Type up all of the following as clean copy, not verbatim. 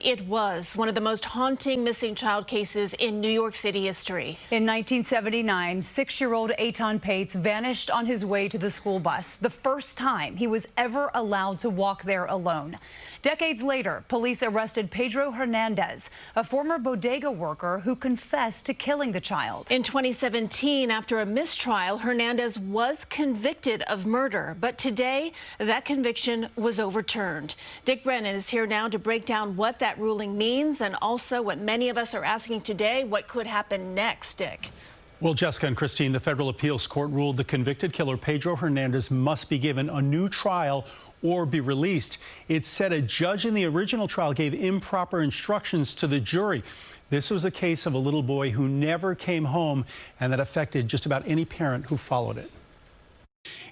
It was one of the most haunting missing child cases in New York City history. In 1979, 6-year-old Etan Patz vanished on his way to the school bus, the first time he was ever allowed to walk there alone. Decades later, police arrested Pedro Hernandez, a former bodega worker who confessed to killing the child. In 2017, after a mistrial, Hernandez was convicted of murder, but today that conviction was overturned. Brennan is here now to break down what that ruling means and also what many of us are asking today, what could happen next, Dick. Well, Jessica and Christine, the federal appeals court ruled the convicted killer Pedro Hernandez must be given a new trial or be released. It said a judge in the original trial gave improper instructions to the jury. This was a case of a little boy who never came home, and that affected just about any parent who followed it.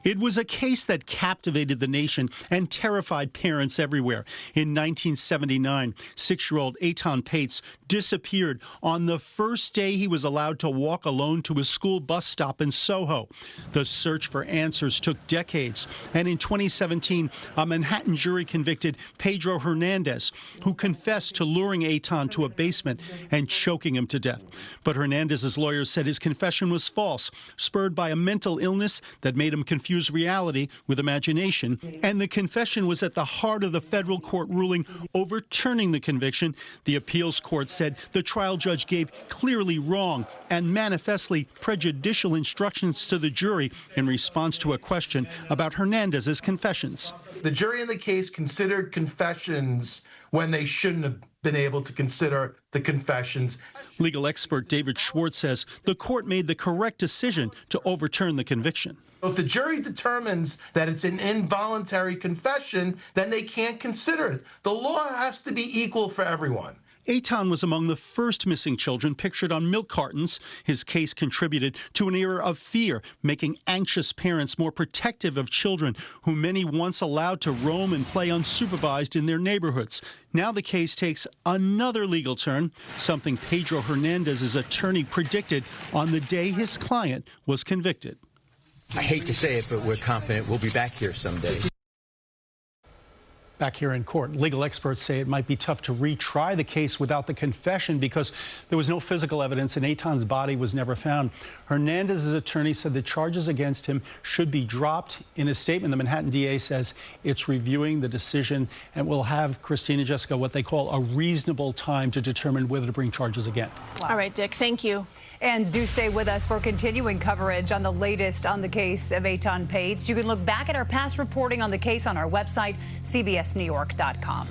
It was a case that captivated the nation and terrified parents everywhere. In 1979, 6-year-old Etan Patz disappeared on the first day he was allowed to walk alone to his school bus stop in Soho. The search for answers took decades, and in 2017, a Manhattan jury convicted Pedro Hernandez, who confessed to luring Etan to a basement and choking him to death. But Hernandez's lawyers said his confession was false, spurred by a mental illness that made him confuse reality with imagination, and the confession was at the heart of the federal court ruling overturning the conviction. The appeals court said the trial judge gave clearly wrong and manifestly prejudicial instructions to the jury in response to a question about Hernandez's confessions. The jury in the case considered confessions when they shouldn't have been able to consider the confessions. Legal expert David Schwartz says the court made the correct decision to overturn the conviction. If the jury determines that it's an involuntary confession, then they can't consider it. The law has to be equal for everyone. Etan was among the first missing children pictured on milk cartons. His case contributed to an era of fear, making anxious parents more protective of children who many once allowed to roam and play unsupervised in their neighborhoods. Now the case takes another legal turn, something Pedro Hernandez's attorney predicted on the day his client was convicted. I hate to say it, but we're confident we'll be back here someday. Back here in court, legal experts say it might be tough to retry the case without the confession because there was no physical evidence and Etan's body was never found. Hernandez's attorney said the charges against him should be dropped. In a statement, the Manhattan DA says it's reviewing the decision and will have, Christine and Jessica, what they call a reasonable time to determine whether to bring charges again. Wow. All right, Dick, thank you. And do stay with us for continuing coverage on the latest on the case of Etan Patz. You can look back at our past reporting on the case on our website, cbsnewyork.com.